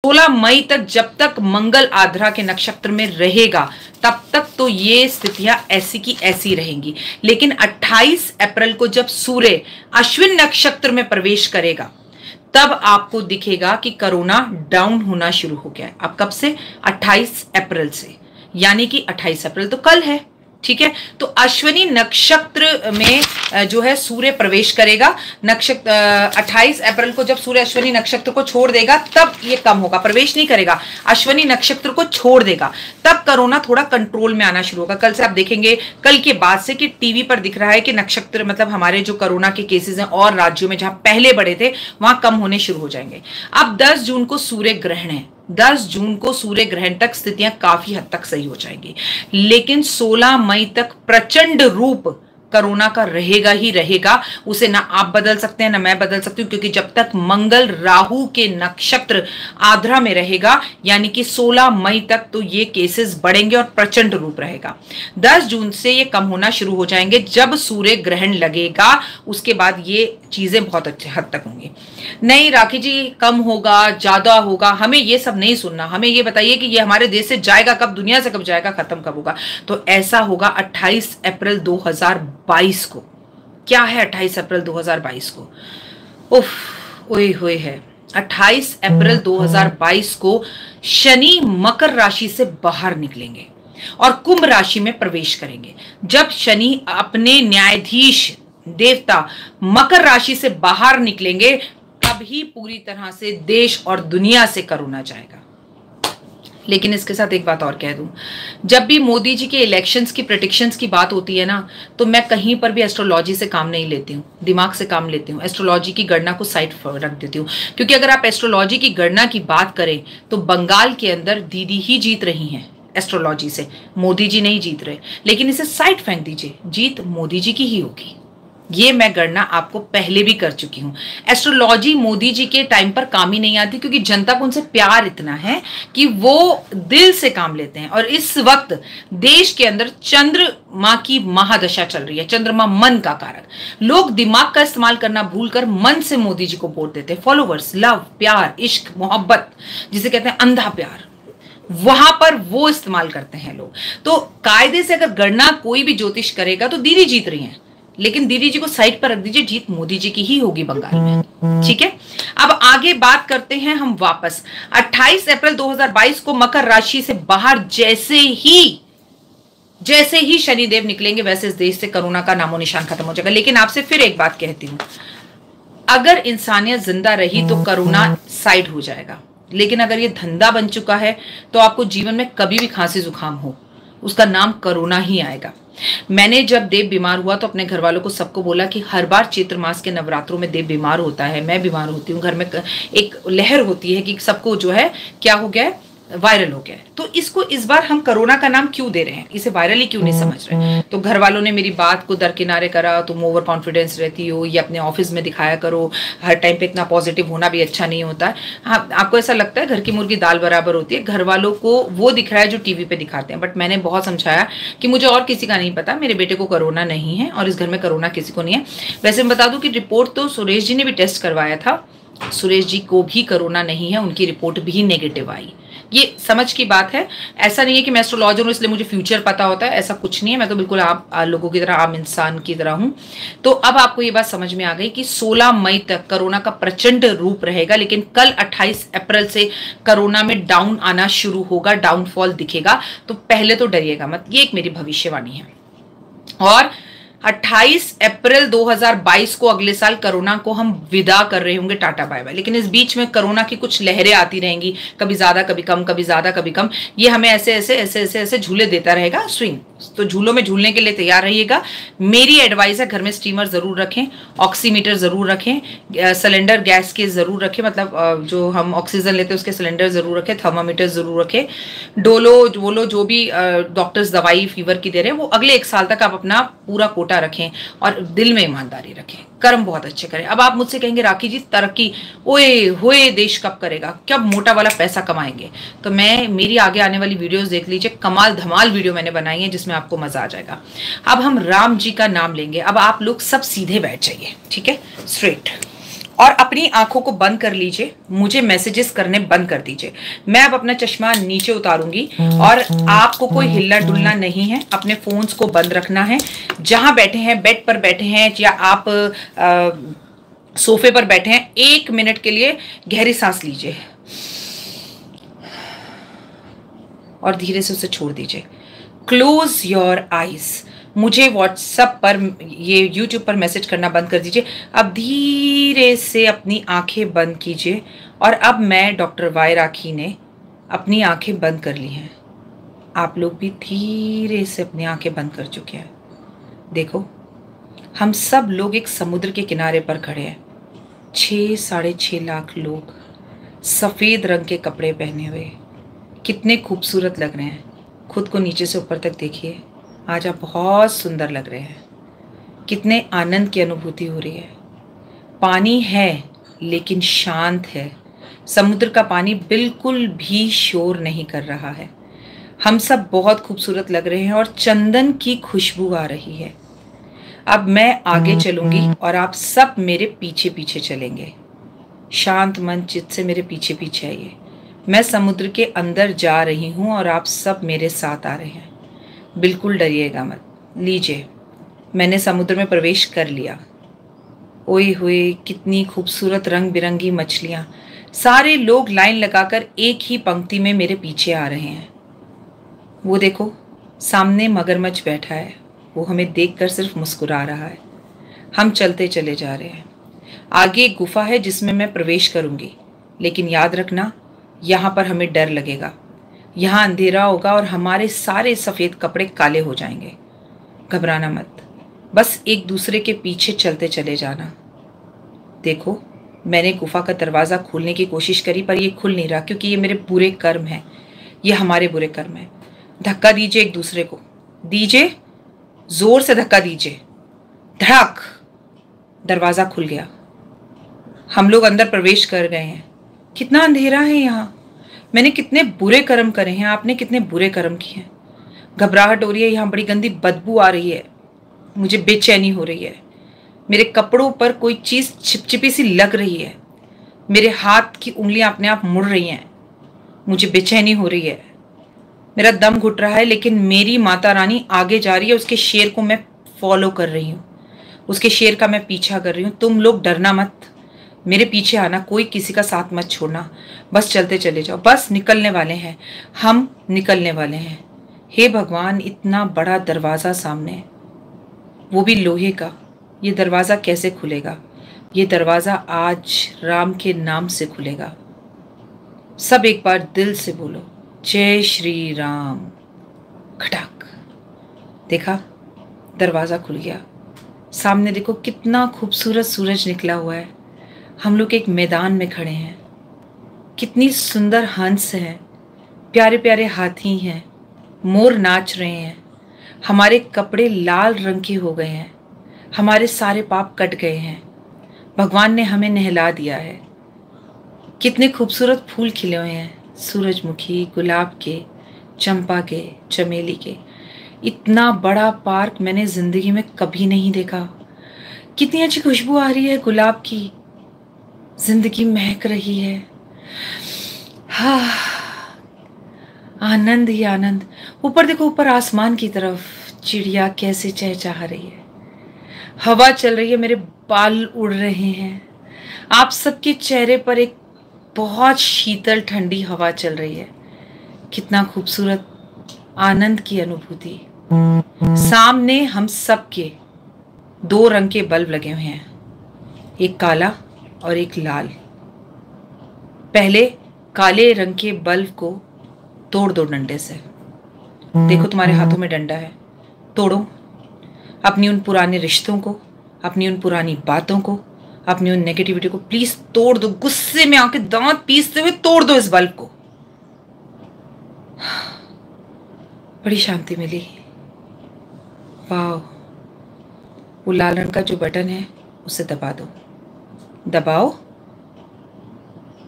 16 मई तक जब तक मंगल आर्द्रा के नक्षत्र में रहेगा तब तक तो ये स्थितियां ऐसी की ऐसी रहेंगी। लेकिन 28 अप्रैल को जब सूर्य अश्विन नक्षत्र में प्रवेश करेगा तब आपको दिखेगा कि कोरोना डाउन होना शुरू हो गया है। अब कब से? 28 अप्रैल से, यानी कि 28 अप्रैल तो कल है, ठीक है। तो अश्विनी नक्षत्र में जो है सूर्य प्रवेश करेगा। नक्षत्र 28 अप्रैल को जब सूर्य अश्विनी नक्षत्र को छोड़ देगा तब ये कम होगा, प्रवेश नहीं करेगा, अश्विनी नक्षत्र को छोड़ देगा, तब कोरोना थोड़ा कंट्रोल में आना शुरू होगा। कल से आप देखेंगे, कल के बाद से कि टीवी पर दिख रहा है कि नक्षत्र मतलब हमारे जो कोरोना के केसेस हैं और राज्यों में जहां पहले बढ़े थे वहां कम होने शुरू हो जाएंगे। अब 10 जून को सूर्य ग्रहण है, 10 जून को सूर्य ग्रहण तक स्थितियां काफी हद तक सही हो जाएंगी। लेकिन 16 मई तक प्रचंड रूप कोरोना का रहेगा ही रहेगा। उसे ना आप बदल सकते हैं ना मैं बदल सकती हूं, क्योंकि जब तक मंगल राहु के नक्षत्र आर्द्रा में रहेगा, यानी कि 16 मई तक तो ये केसेस बढ़ेंगे और प्रचंड रूप रहेगा। 10 जून से ये कम होना शुरू हो जाएंगे जब सूर्य ग्रहण लगेगा, उसके बाद ये चीजें बहुत अच्छे हद तक होंगी। नहीं राखी जी कम होगा, ज्यादा होगा, हमें ये सब नहीं सुनना। हमें ये बताइए कि ये हमारे देश से जाएगा कब, दुनिया से कब जाएगा, खत्म कब होगा। तो ऐसा होगा 28 अप्रैल 2022 को। क्या है 28 अप्रैल 2022 को? उफ, ओए होए है। 28 अप्रैल 2022 को शनि मकर राशि से बाहर निकलेंगे और कुंभ राशि में प्रवेश करेंगे। जब शनि अपने न्यायाधीश देवता मकर राशि से बाहर निकलेंगे तभी पूरी तरह से देश और दुनिया से कोरोना जाएगा। लेकिन इसके साथ एक बात और कह दूं, जब भी मोदी जी के इलेक्शंस की प्रेडिक्शंस की बात होती है ना, तो मैं कहीं पर भी एस्ट्रोलॉजी से काम नहीं लेती हूँ, दिमाग से काम लेती हूँ। एस्ट्रोलॉजी की गणना को साइड पर रख देती हूँ, क्योंकि अगर आप एस्ट्रोलॉजी की गणना की बात करें तो बंगाल के अंदर दीदी ही जीत रही हैं एस्ट्रोलॉजी से, मोदी जी नहीं जीत रहे। लेकिन इसे साइड फेंक दीजिए, जीत मोदी जी की ही होगी। ये मैं गणना आपको पहले भी कर चुकी हूं। एस्ट्रोलॉजी मोदी जी के टाइम पर काम ही नहीं आती, क्योंकि जनता को उनसे प्यार इतना है कि वो दिल से काम लेते हैं। और इस वक्त देश के अंदर चंद्रमा की महादशा चल रही है, चंद्रमा मन का कारक। लोग दिमाग का इस्तेमाल करना भूलकर मन से मोदी जी को वोट देते हैं। फॉलोवर्स, लव, प्यार, इश्क, मोहब्बत, जिसे कहते हैं अंधा प्यार, वहां पर वो इस्तेमाल करते हैं लोग। तो कायदे से अगर गणना कोई भी ज्योतिष करेगा तो दीदी जीत रही हैं, लेकिन दीदी जी को साइड पर रख दीजिए, जीत मोदी जी की ही होगी बंगाल में, ठीक है। अब आगे बात करते हैं हम वापस। 28 अप्रैल 2022 को मकर राशि से बाहर जैसे ही शनिदेव निकलेंगे, वैसे इस देश से कोरोना का नामो निशान खत्म हो जाएगा। लेकिन आपसे फिर एक बात कहती हूं, अगर इंसानियत जिंदा रही तो कोरोना साइड हो जाएगा। लेकिन अगर ये धंधा बन चुका है तो आपको जीवन में कभी भी खांसी जुकाम हो, उसका नाम कोरोना ही आएगा। मैंने जब देव बीमार हुआ तो अपने घर वालों को सबको बोला कि हर बार चैत्र मास के नवरात्रों में देव बीमार होता है, मैं बीमार होती हूँ, घर में एक लहर होती है कि सबको जो है क्या हो गया है, वायरल हो गया है। तो इसको इस बार हम कोरोना का नाम क्यों दे रहे हैं, इसे वायरल ही क्यों नहीं समझ रहे? तो घर वालों ने मेरी बात को दरकिनारे करा, तुम ओवर कॉन्फिडेंस रहती हो, ये अपने ऑफिस में दिखाया करो, हर टाइम पे इतना पॉजिटिव होना भी अच्छा नहीं होता है। हाँ, आपको ऐसा लगता है घर की मुर्गी दाल बराबर होती है, घर वालों को वो दिख रहा है जो टीवी पे दिखाते हैं। बट मैंने बहुत समझाया कि मुझे और किसी का नहीं पता, मेरे बेटे को कोरोना नहीं है और इस घर में कोरोना किसी को नहीं है। वैसे मैं बता दूं कि रिपोर्ट तो सुरेश जी ने भी टेस्ट करवाया था, सुरेश जी को भी कोरोना नहीं है, उनकी रिपोर्ट भी नेगेटिव आई। ये समझ की बात है, ऐसा नहीं है कि मैं एस्ट्रोलॉजर हूं इसलिए मुझे फ्यूचर पता होता है, ऐसा कुछ नहीं है। मैं तो बिल्कुल आप लोगों की तरह, आम इंसान की तरह हूं। तो अब आपको ये बात समझ में आ गई कि 16 मई तक कोरोना का प्रचंड रूप रहेगा, लेकिन कल 28 अप्रैल से कोरोना में डाउन आना शुरू होगा, डाउनफॉल दिखेगा। तो पहले तो डरिएगा मत, ये एक मेरी भविष्यवाणी है। और 28 अप्रैल 2022 को अगले साल कोरोना को हम विदा कर रहे होंगे, टाटा बाय बाय। लेकिन इस बीच में कोरोना की कुछ लहरें आती रहेंगी, कभी ज्यादा कभी कम, कभी ज्यादा कभी कम। ये हमें ऐसे ऐसे ऐसे ऐसे ऐसे झूले देता रहेगा, स्विंग। तो झूलों में झूलने के लिए तैयार रहिएगा। मेरी एडवाइस है, घर में स्टीमर जरूर रखें, ऑक्सीमीटर जरूर रखें, सिलेंडर गैस के जरूर रखें, मतलब जो हम ऑक्सीजन लेते हैं उसके सिलेंडर जरूर रखें, थर्मामीटर जरूर रखें, डोलो वोलो जो भी डॉक्टर्स दवाई फीवर की दे रहे हैं वो अगले 1 साल तक आप अपना पूरा कोटा रखें और दिल में ईमानदारी रखें, कर्म बहुत अच्छे करें। अब आप मुझसे कहेंगे राखी जी तरक्की ओए होए देश कब करेगा, कब मोटा वाला पैसा कमाएंगे? तो मेरी आगे आने वाली वीडियोस देख लीजिए, कमाल धमाल वीडियो मैंने बनाई है जिसमें आपको मजा आ जाएगा। अब हम राम जी का नाम लेंगे। अब आप लोग सब सीधे बैठ जाइए, ठीक है, स्ट्रेट। और अपनी आंखों को बंद कर लीजिए, मुझे मैसेजेस करने बंद कर दीजिए। मैं अब अपना चश्मा नीचे उतारूंगी और आपको कोई हिलना डुलना नहीं है, अपने फोन्स को बंद रखना है। जहां बैठे हैं, बेड पर बैठे हैं या आप सोफे पर बैठे हैं, 1 मिनट के लिए गहरी सांस लीजिए और धीरे से उसे छोड़ दीजिए। Close your eyes. मुझे व्हाट्सएप पर, ये यूट्यूब पर मैसेज करना बंद कर दीजिए। अब धीरे से अपनी आंखें बंद कीजिए। और अब मैं डॉक्टर वाई राखी ने अपनी आंखें बंद कर ली हैं। आप लोग भी धीरे से अपनी आंखें बंद कर चुके हैं। देखो, हम सब लोग एक समुद्र के किनारे पर खड़े हैं। 6-6.5 लाख लोग सफ़ेद रंग के कपड़े पहने हुए, कितने खूबसूरत लग रहे हैं। खुद को नीचे से ऊपर तक देखिए, आज आप बहुत सुंदर लग रहे हैं। कितने आनंद की अनुभूति हो रही है। पानी है लेकिन शांत है। समुद्र का पानी बिल्कुल भी शोर नहीं कर रहा है। हम सब बहुत खूबसूरत लग रहे हैं और चंदन की खुशबू आ रही है। अब मैं आगे चलूंगी और आप सब मेरे पीछे पीछे चलेंगे। शांत मन चित्त से मेरे पीछे पीछे आइए। मैं समुद्र के अंदर जा रही हूँ और आप सब मेरे साथ आ रहे हैं। बिल्कुल डरिएगा मत। लीजिए, मैंने समुद्र में प्रवेश कर लिया। ओए होए, कितनी खूबसूरत रंग बिरंगी मछलियाँ। सारे लोग लाइन लगाकर एक ही पंक्ति में मेरे पीछे आ रहे हैं। वो देखो, सामने मगरमच्छ बैठा है। वो हमें देखकर सिर्फ मुस्कुरा रहा है। हम चलते चले जा रहे हैं। आगे एक गुफा है जिसमें मैं प्रवेश करूंगी, लेकिन याद रखना, यहाँ पर हमें डर लगेगा। यहाँ अंधेरा होगा और हमारे सारे सफ़ेद कपड़े काले हो जाएंगे। घबराना मत, बस एक दूसरे के पीछे चलते चले जाना। देखो, मैंने गुफा का दरवाज़ा खोलने की कोशिश करी पर ये खुल नहीं रहा, क्योंकि ये मेरे बुरे कर्म हैं। ये हमारे बुरे कर्म हैं। धक्का दीजिए एक दूसरे को, दीजिए, जोर से धक्का दीजिए। धड़ाक, दरवाज़ा खुल गया। हम लोग अंदर प्रवेश कर गए हैं। कितना अंधेरा है यहाँ। मैंने कितने बुरे कर्म करे हैं, आपने कितने बुरे कर्म किए हैं। घबराहट हो रही है, यहाँ बड़ी गंदी बदबू आ रही है। मुझे बेचैनी हो रही है। मेरे कपड़ों पर कोई चीज़ चिपचिपी सी लग रही है। मेरे हाथ की उंगलियां अपने आप मुड़ रही हैं। मुझे बेचैनी हो रही है। मेरा दम घुट रहा है, लेकिन मेरी माता रानी आगे जा रही है। उसके शेर को मैं फॉलो कर रही हूँ, उसके शेर का मैं पीछा कर रही हूँ। तुम लोग डरना मत, मेरे पीछे आना, कोई किसी का साथ मत छोड़ना। बस चलते चले जाओ। बस निकलने वाले हैं, हम निकलने वाले हैं। हे भगवान, इतना बड़ा दरवाज़ा सामने, वो भी लोहे का। ये दरवाज़ा कैसे खुलेगा? ये दरवाज़ा आज राम के नाम से खुलेगा। सब एक बार दिल से बोलो, जय श्री राम। खटाक, देखा, दरवाज़ा खुल गया। सामने देखो, कितना खूबसूरत सूरज निकला हुआ है। हम लोग एक मैदान में खड़े हैं। कितनी सुंदर हंस हैं, प्यारे प्यारे हाथी हैं, मोर नाच रहे हैं। हमारे कपड़े लाल रंग के हो गए हैं। हमारे सारे पाप कट गए हैं। भगवान ने हमें नहला दिया है। कितने खूबसूरत फूल खिले हुए हैं, सूरजमुखी, गुलाब के, चंपा के, चमेली के। इतना बड़ा पार्क मैंने ज़िंदगी में कभी नहीं देखा। कितनी अच्छी खुशबू आ रही है गुलाब की। जिंदगी महक रही है। हाँ, आनंद ही आनंद। ऊपर देखो, ऊपर आसमान की तरफ चिड़िया कैसे चहचहा रही है। हवा चल रही है, मेरे बाल उड़ रहे हैं। आप सबके चेहरे पर एक बहुत शीतल ठंडी हवा चल रही है। कितना खूबसूरत आनंद की अनुभूति। सामने हम सबके 2 रंग के बल्ब लगे हुए हैं, एक काला और एक लाल। पहले काले रंग के बल्ब को तोड़ दो डंडे से। देखो, तुम्हारे हाथों में डंडा है, तोड़ो। अपनी उन पुराने रिश्तों को, अपनी उन पुरानी बातों को, अपनी उन नेगेटिविटी को प्लीज तोड़ दो। गुस्से में आके दांत पीसते हुए तोड़ दो इस बल्ब को। बड़ी शांति मिली। वाह, वो लाल रंग का जो बटन है उसे दबा दो, दबाओ।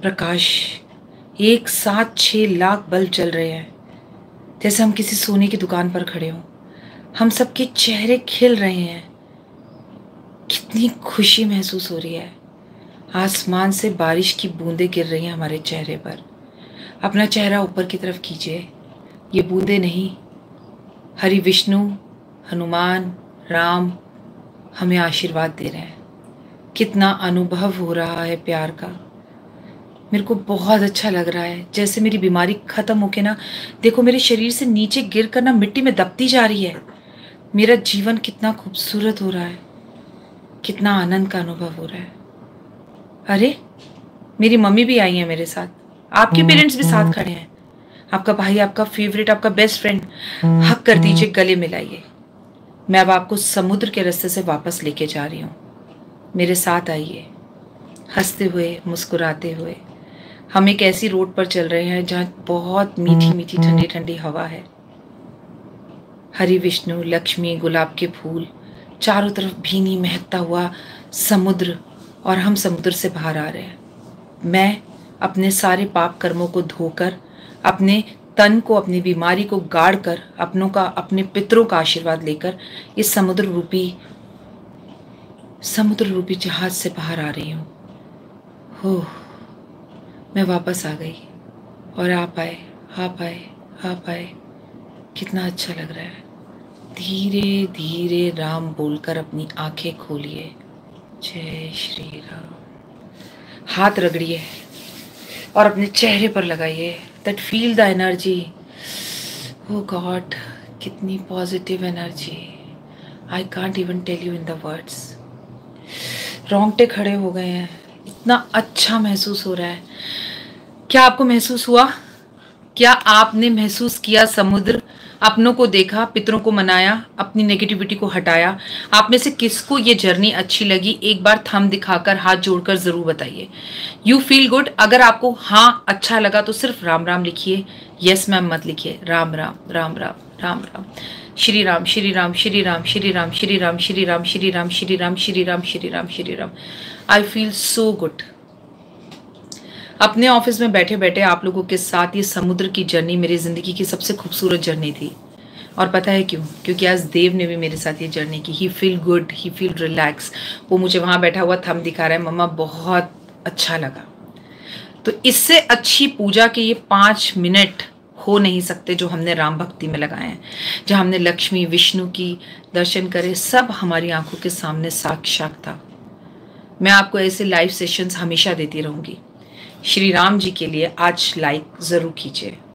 प्रकाश, एक साथ 6 लाख बल्ब चल रहे हैं, जैसे हम किसी सोने की दुकान पर खड़े हों। हम सबके चेहरे खिल रहे हैं। कितनी खुशी महसूस हो रही है। आसमान से बारिश की बूंदें गिर रही हैं हमारे चेहरे पर। अपना चेहरा ऊपर की तरफ कीजिए। ये बूंदें नहीं, हरि विष्णु, हनुमान, राम हमें आशीर्वाद दे रहे हैं। कितना अनुभव हो रहा है प्यार का। मेरे को बहुत अच्छा लग रहा है, जैसे मेरी बीमारी खत्म होके ना, देखो मेरे शरीर से नीचे गिर कर ना मिट्टी में दबती जा रही है। मेरा जीवन कितना खूबसूरत हो रहा है, कितना आनंद का अनुभव हो रहा है। अरे मेरी मम्मी भी आई है मेरे साथ, आपके पेरेंट्स भी साथ खड़े हैं। आपका भाई, आपका फेवरेट, आपका बेस्ट फ्रेंड, हक कर दीजिए, गले मिलाइए। मैं अब आपको समुद्र के रास्ते से वापस लेके जा रही हूँ। मेरे साथ आइए, हंसते हुए, मुस्कुराते हुए। हम एक ऐसी रोड पर चल रहे हैं जहाँ बहुत मीठी मीठी ठंडी ठंडी हवा है। हरि विष्णु, लक्ष्मी, गुलाब के फूल, चारों तरफ भीनी महकता हुआ समुद्र, और हम समुद्र से बाहर आ रहे हैं। मैं अपने सारे पाप कर्मों को धोकर, अपने तन को, अपनी बीमारी को गाड़ कर, अपने पितरों का आशीर्वाद लेकर इस समुद्र रूपी जहाज से बाहर आ रही हूँ। हो, मैं वापस आ गई और आप आए, आप आए, आप आए। कितना अच्छा लग रहा है। धीरे धीरे राम बोलकर अपनी आंखें खोलिए। जय श्री राम। हाथ रगड़िए और अपने चेहरे पर लगाइए। That feel the energy. Oh god, कितनी positive energy. I can't even tell you in the words. रोंगटे खड़े हो गए हैं, इतना अच्छा महसूस हो रहा है। क्या आपको महसूस हुआ? क्या आपने महसूस किया? समुद्र, अपनों को देखा, पितरों को मनाया, अपनी नेगेटिविटी को हटाया। आप में से किसको ये जर्नी अच्छी लगी? एक बार थंब दिखाकर, हाथ जोड़कर जरूर बताइए। You feel good? अगर आपको हाँ अच्छा लगा तो सिर्फ राम राम लिखिए, यस मैम मत लिखिए। Ram Ram Ram Ram Ram Ram. Shri Ram Shri Ram Shri Ram Shri Ram Shri Ram Shri Ram Shri Ram Shri Ram Shri Ram Shri Ram Shri Ram. I feel so good. अपने ऑफिस में बैठे बैठे आप लोगों के साथ ये समुद्र की जर्नी मेरी जिंदगी की सबसे खूबसूरत जर्नी थी। और पता है क्यों? क्योंकि आज देव ने भी मेरे साथ ये जर्नी की। ही फील गुड, ही फील रिलैक्स। वो मुझे वहां बैठा हुआ थंब दिखा रहा है, मम्मा बहुत अच्छा लगा। तो इससे अच्छी पूजा के ये 5 मिनट हो नहीं सकते जो हमने राम भक्ति में लगाए हैं, जहाँ हमने लक्ष्मी विष्णु की दर्शन करे। सब हमारी आंखों के सामने साक्षात था। मैं आपको ऐसे लाइव सेशंस हमेशा देती रहूंगी। श्री राम जी के लिए आज लाइक जरूर कीजिए।